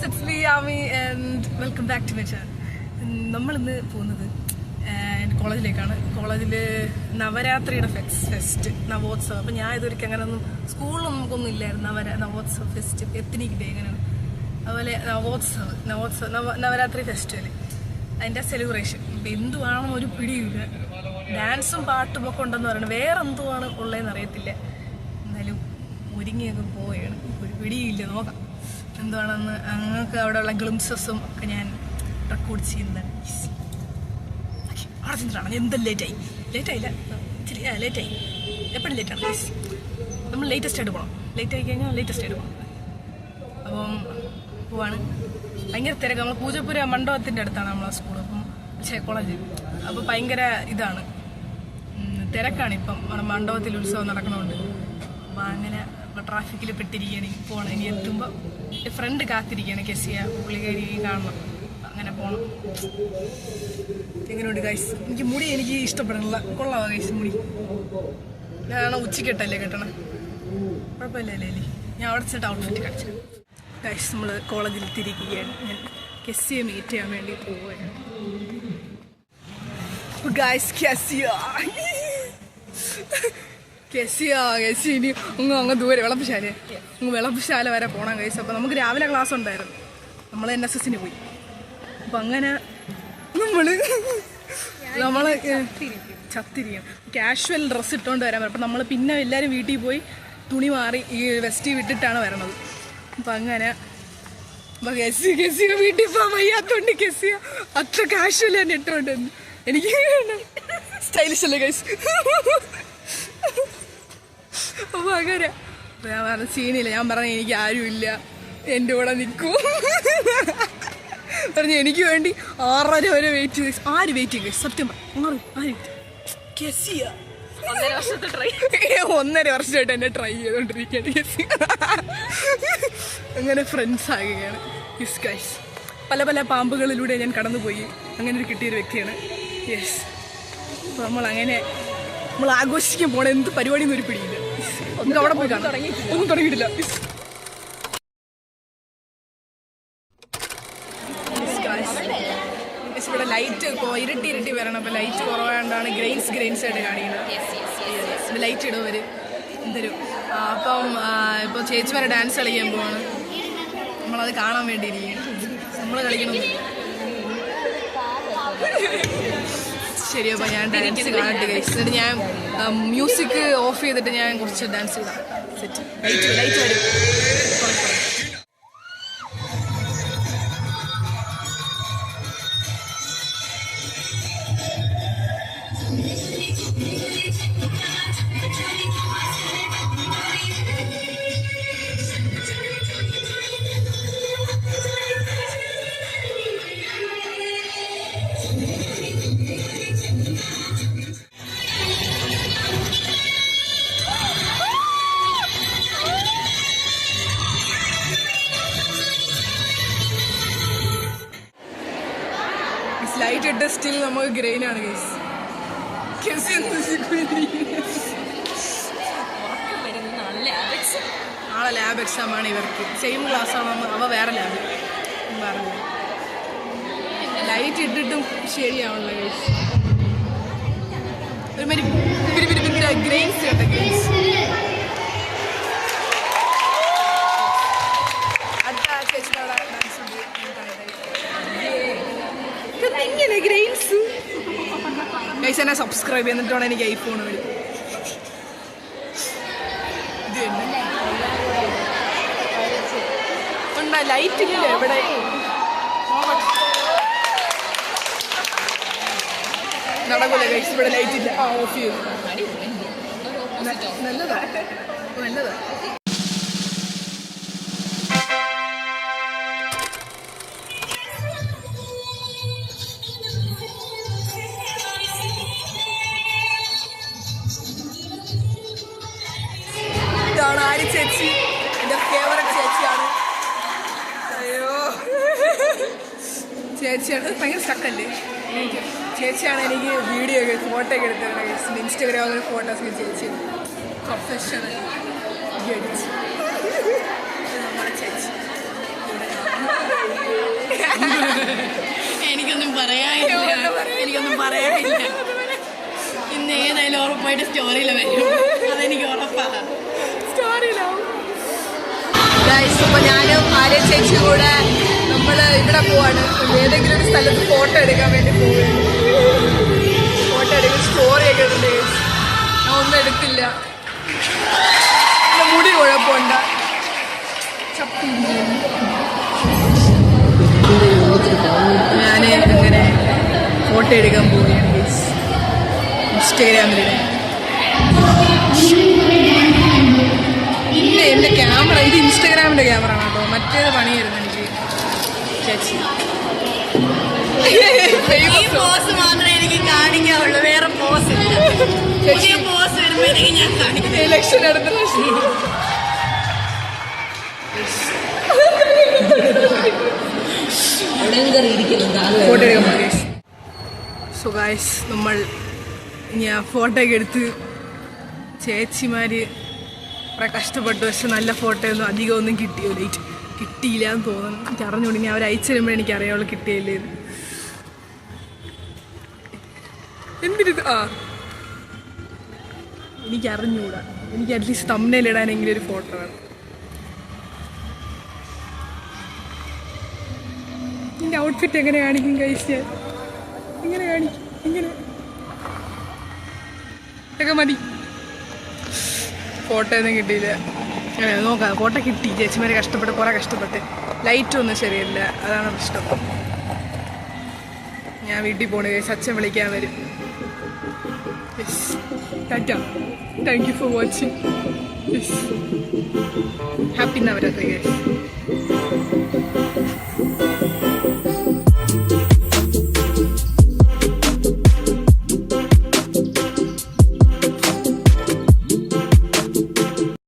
it's me, Ami, and welcome back to my channel. നമ്മളിന്ന് പോകുന്നത് എൻ്റെ കോളേജിലേക്കാണ്. കോളേജിൽ നവരാത്രിയുടെ ഫെസ്റ്റ് നവോത്സവം. അപ്പോൾ ഞാൻ ഇതൊരിക്കലും അങ്ങനെയൊന്നും സ്കൂളിലൊന്നും നമുക്കൊന്നും ഇല്ലായിരുന്നു. നവോത്സവ ഫെസ്റ്റ് എത്നിക് ഡേ അങ്ങനെയാണ്. അതുപോലെ നവരാത്രി ഫെസ്റ്റിവൽ അതിൻ്റെ സെലിബ്രേഷൻ. ഇപ്പം എന്തുവാണെന്ന് ഒരു പിടിയില്ല. ഡാൻസും പാട്ടും ഒക്കെ ഉണ്ടെന്ന് പറയുന്നത് വേറെ എന്തുവാണ് ഉള്ളതെന്ന് അറിയത്തില്ല. എന്നാലും ഒരുങ്ങിയൊക്കെ പോവുകയാണ്. ഒരു പിടിയില്ല. നോക്കാം എന്തുവാണെന്ന്. അങ്ങക്ക് അവിടെയുള്ള ഗ്ലിംസസും ഒക്കെ ഞാൻ റെക്കോർഡ് ചെയ്യുന്നതാണ്. അവിടെ ചെന്നിട്ടാണ് എന്ത് ലേറ്റായില്ല ഇച്ചിരി ലേറ്റായി. എപ്പോഴും ലേറ്റാണ്. നമ്മൾ ലേറ്റസ്റ്റ് ആയിട്ട് പോകണം. ലേറ്റ് ആയി കഴിഞ്ഞാൽ ലേറ്റസ്റ്റ് ആയിട്ട് പോകണം. അപ്പം പോവാണ്. ഭയങ്കര തിരക്ക്. നമ്മൾ പൂജപ്പുര മണ്ഡപത്തിൻ്റെ അടുത്താണ് നമ്മളെ സ്കൂൾ. അപ്പം കോളേജ്. അപ്പോൾ ഭയങ്കര ഇതാണ്, തിരക്കാണ്. ഇപ്പം നമ്മുടെ മണ്ഡപത്തിൽ ഉത്സവം നടക്കണമുണ്ട്. അപ്പം അങ്ങനെ ട്രാഫിക്കിൽ പെട്ടിരിക്കുകയാണ്. പോകണം. ഇനി എത്തുമ്പോൾ എൻ്റെ ഫ്രണ്ട് കാത്തിരിക്കുകയാണ്. കെസിയ പുള്ളിക്കാരി കാണണം. അങ്ങനെ പോകണം. എങ്ങനെയുണ്ട് ഗൈസ്? എനിക്ക് ഇഷ്ടപ്പെടണില്ല. കൊള്ളാവോ ഗൈസ് മുടി? ഞാൻ ഉച്ചക്കെട്ടല്ലേ കെട്ടണം. കുഴപ്പമില്ലല്ലേ അല്ലേ? ഞാൻ അവിടെ ചെന്നിട്ട് ഔട്ട്ഫിറ്റ് കാണിച്ചു. ഗൈസ് നമ്മൾ കോളേജിൽ തിരിക്കുകയാണ്. ഞാൻ കെസിയെ മീറ്റ് ചെയ്യാൻ വേണ്ടി പോവുകയാണ്. ഗൈസ് കെസിയ ഇനി അങ്ങ് ദൂരെ വിളപ്പശാല വരെ പോകണം ഗൈസ്. അപ്പോൾ നമുക്ക് രാവിലെ ക്ലാസ് ഉണ്ടായിരുന്നു. നമ്മൾ NSSന് പോയി. അപ്പം അങ്ങനെ നമ്മൾ ചത്തിരിക്കണം. കാഷ്വൽ ഡ്രസ്സ് ഇട്ടുകൊണ്ട് വരാൻ പറ്റും. അപ്പം നമ്മൾ പിന്നെ എല്ലാവരും വീട്ടിൽ പോയി തുണി മാറി ഈ വെസ്റ്റ് വിട്ടിട്ടാണ് വരണത്. അപ്പം അങ്ങനെ കെസിയ വീട്ടിൽ പോകാൻ വയ്യാത്തോണ്ട് കെസിയ അത്ര കാഷ്വൽ തന്നെ ഇട്ടുകൊണ്ട് എനിക്ക് സ്റ്റൈലിഷ് അല്ലേ ഗൈസ്? അപ്പോൾ അങ്ങനെ ഞാൻ പറഞ്ഞ സീനില്ല. ഞാൻ പറഞ്ഞ എനിക്ക് ആരുമില്ല, എൻ്റെ കൂടെ നിൽക്കൂ പറഞ്ഞു. എനിക്ക് വേണ്ടി 6:30 വരെ വെയിറ്റ് ചെയ്ത്. ആര് വെയിറ്റ് ചെയ്യും? സത്യം ആര്? കെസിയ 1.5 വർഷമായിട്ട് എന്നെ ട്രൈ ചെയ്തുകൊണ്ടിരിക്കുകയാണ് കെസിയ. അങ്ങനെ ഫ്രണ്ട്സ് ആകുകയാണ്. യെസ് ഗൈസ്, പല പാമ്പുകളിലൂടെ ഞാൻ കടന്നുപോയി. അങ്ങനെ ഒരു കിട്ടിയൊരു വ്യക്തിയാണ്. യെസ്. അപ്പോൾ നമ്മൾ ആഘോഷിക്കാൻ പോണ എന്ത് പരിപാടിയൊന്നും ഒരു പിടിയില്ല. നമുക്ക് അവിടെ പോയി കാണാം. ഒന്നും തുടങ്ങിയിട്ടില്ല. ഇവിടെ ലൈറ്റ് ഇരുട്ടി വരണം. അപ്പോൾ ലൈറ്റ് കുറവായതുകൊണ്ടാണ് ഗ്രെയിൻസ് ആയിട്ട് കാണിക്കുന്നത്. ലൈറ്റ് ഇടുവർ എന്തരും. അപ്പം ഇപ്പോൾ ചേച്ചിമാരെ ഡാൻസ് കളിക്കാൻ പോവാണ്. നമ്മളത് കാണാൻ വേണ്ടിയിരിക്കുകയാണ്. നമ്മൾ കളിക്കണമെന്ന്. ശരി, അപ്പോൾ ഞാൻ ഡാൻസ് കാണട്ടെ ഗൈസ്. എന്നിട്ട് ഞാൻ മ്യൂസിക് ഓഫ് ചെയ്തിട്ട് ഞാൻ കുറച്ച് ഡാൻസ് ചെയ്താൽ സെറ്റ്. ലൈറ്റ് വരും. ലൈറ്റ് ഇട്ട സ്റ്റിൽ നമുക്ക് ഗ്രെയിനാണ് ഗൈസ്. നാളെ ലാബ് എക്സാമാണ് ഇവർക്ക്. സെയിം ക്ലാസ്സാണ്. അവ വേറെ ലാബ് പറഞ്ഞു. ലൈറ്റ് ഇട്ടിട്ടും ശരിയാവണല്ലോ ഗൈസ്. ഒരുമാതിരി ഗ്രെയിൻസ് കേട്ടോ ഗൈസ്. അടുത്ത ചേച്ചിയുടെ ഡാൻസ് ഉണ്ട്. ഇങ്ങനെ ഗ്രെയിൻസ് ഗൈസ് എന്നെ സബ്സ്ക്രൈബ് ചെയ്തിട്ടാണ് എനിക്ക് ഐഫോൺ വരും. ഇത് തന്നെ ഉണ്ടാ ലൈറ്റ് ഇല്ല ഇവിടെ. നടക്കൂല ഗൈസ്, ഇവിടെ ലൈറ്റ് ഇല്ല. ഓഫ് ചെയ്തു. നല്ലതാ. ആരി ചേച്ചി എൻ്റെ ഫേവറേറ്റ് ചേച്ചിയാണ്. അയ്യോ ചേച്ചിയാണ്. ഭയങ്കര സ്റ്റക്കല്ലേ എനിക്ക്. ചേച്ചിയാണ് എനിക്ക് വീഡിയോ ഒക്കെ ഫോട്ടോ ഒക്കെ എടുത്തത്. ഇൻസ്റ്റാഗ്രാമിൽ ഫോട്ടോസ് ചേച്ചി പ്രൊഫഷണൽ നമ്മുടെ ചേച്ചി. എനിക്കൊന്നും പറയാനില്ല. ഇന്ന് ഏതായാലും ഉറപ്പായിട്ട് സ്റ്റോറിയിൽ വരും, അതെനിക്ക് ഉറപ്പാണ്. അപ്പൊ ഞാനും ആര്യ ചേച്ചി കൂടെ നമ്മള് ഇവിടെ പോവാണ്. ഏതെങ്കിലും ഒരു സ്ഥലത്ത് ഫോട്ടോ എടുക്കാൻ വേണ്ടി പോവുകയാണ്. ഫോട്ടോ എടുക്കും, സ്റ്റോറി ഒക്കെ ഉണ്ട്. ഞാൻ ഒന്നും എടുത്തില്ല, മുടി കുഴപ്പമുണ്ട്. ഞാൻ ഇങ്ങനെ ഫോട്ടോ എടുക്കാൻ പോവുകയാണ് ഇൻസ്റ്റാഗ്രാമിലിടെ. ഇല്ല, എൻ്റെ ക്യാമറ ഇത് ഇൻസ്റ്റാഗ്രാമിൻ്റെ ക്യാമറ ആണ് കേട്ടോ. മറ്റേത് പണിയായിരുന്നു എനിക്ക് ചേച്ചി. ഈ പോസ് മാത്രമേ എനിക്ക് കാണിക്കാവുള്ളൂ, വേറെ പോസ് ഇല്ല. പുതിയ പോസ് വരുമ്പോഴത്തേക്ക് ഞാൻ കാണിക്കുന്നത്. ഇലക്ഷൻ അടുത്ത ഫോട്ടോ എടുക്കാൻ പോയി. സോ ഗൈസ്, നമ്മൾ ഞാൻ ഫോട്ടോ ഒക്കെ എടുത്ത് ചേച്ചിമാര് കുറെ കഷ്ടപ്പെട്ടു. പക്ഷെ നല്ല ഫോട്ടോ ഒന്നും അധികം ഒന്നും കിട്ടിയില്ല എന്ന് തോന്നുന്നു. എനിക്ക് അറിഞ്ഞുകൊണ്ട് ഇനി അവർ അയച്ചു തരുമ്പോൾ എനിക്ക് അറിയാവുള്ളൂ കിട്ടിയില്ലേ. എന്തിരിത് എനിക്ക് അറിഞ്ഞുകൂടാ. എനിക്ക് അറ്റ്ലീസ്റ്റ് തംബ്നെയിൽ ഇടാനെങ്കിലും ഒരു ഫോട്ടോ വേണം. എൻ്റെ ഔട്ട്ഫിറ്റ് എങ്ങനെ കാണിക്കും ഗൈസ്? ഞാൻ ഇങ്ങനെ കാണിക്കും, ഇങ്ങനെ ഒക്കെ മതി. ഫോട്ടോ ഒന്നും കിട്ടിയില്ല. അങ്ങനെ നോക്കാം, ഫോട്ടോ കിട്ടി. ചേച്ചിമാരെ കഷ്ടപ്പെട്ട് കുറേ കഷ്ടപ്പെട്ട്. ലൈറ്റൊന്നും ശരിയല്ല, അതാണ് പ്രശ്നം. ഞാൻ വീട്ടിൽ പോണ ഗൈസ്, അച്ഛൻ വിളിക്കാൻ വരും. Tata, thank you for watching. Happy Navratri guys.